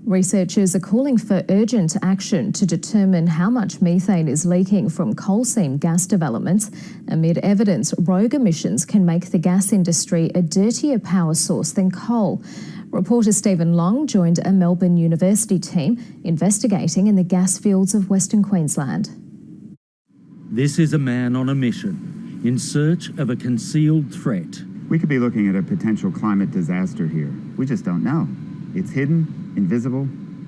Researchers are calling for urgent action to determine how much methane is leaking from coal seam gas developments amid evidence rogue emissions can make the gas industry a dirtier power source than coal. Reporter Stephen Long joined a Melbourne University team investigating in the gas fields of Western Queensland. This is a man on a mission in search of a concealed threat. We could be looking at a potential climate disaster here. We just don't know. It's hidden, invisible,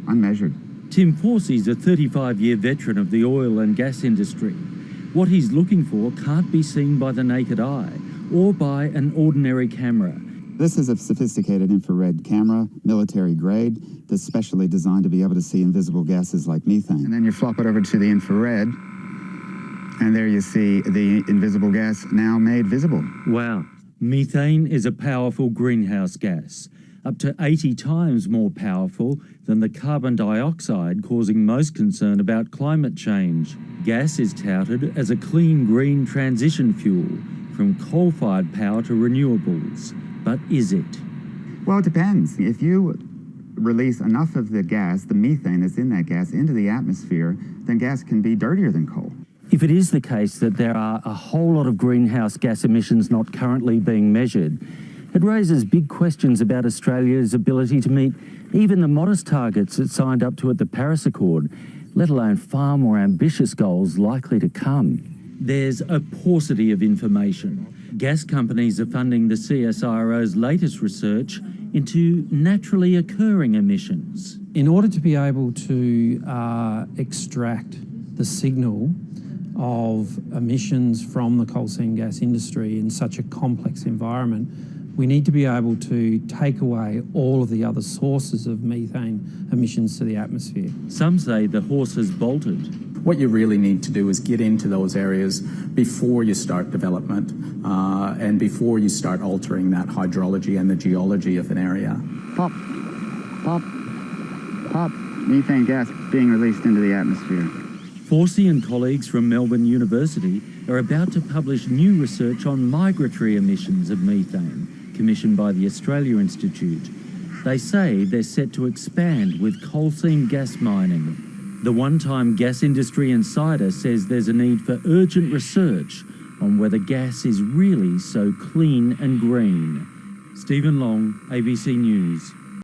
unmeasured. Tim Forsey's a 35-year veteran of the oil and gas industry. What he's looking for can't be seen by the naked eye or by an ordinary camera. This is a sophisticated infrared camera, military grade, that's specially designed to be able to see invisible gases like methane. And then you flop it over to the infrared, and there you see the invisible gas now made visible. Wow. Methane is a powerful greenhouse gas, up to 80 times more powerful than the carbon dioxide causing most concern about climate change. Gas is touted as a clean green transition fuel from coal-fired power to renewables. But is it? Well, it depends. If you release enough of the gas, the methane that's in that gas, into the atmosphere, then gas can be dirtier than coal. If it is the case that there are a whole lot of greenhouse gas emissions not currently being measured, it raises big questions about Australia's ability to meet even the modest targets it signed up to at the Paris Accord, let alone far more ambitious goals likely to come. There's a paucity of information. Gas companies are funding the CSIRO's latest research into naturally occurring emissions. In order to be able to extract the signal of emissions from the coal seam gas industry in such a complex environment, we need to be able to take away all of the other sources of methane emissions to the atmosphere. Some say the horse has bolted. What you really need to do is get into those areas before you start development and before you start altering that hydrology and the geology of an area. Pop, pop, pop. Methane gas being released into the atmosphere. Forsey and colleagues from Melbourne University are about to publish new research on migratory emissions of methane, commissioned by the Australia Institute. They say they're set to expand with coal seam gas mining. The one-time gas industry insider says there's a need for urgent research on whether gas is really so clean and green. Stephen Long, ABC News.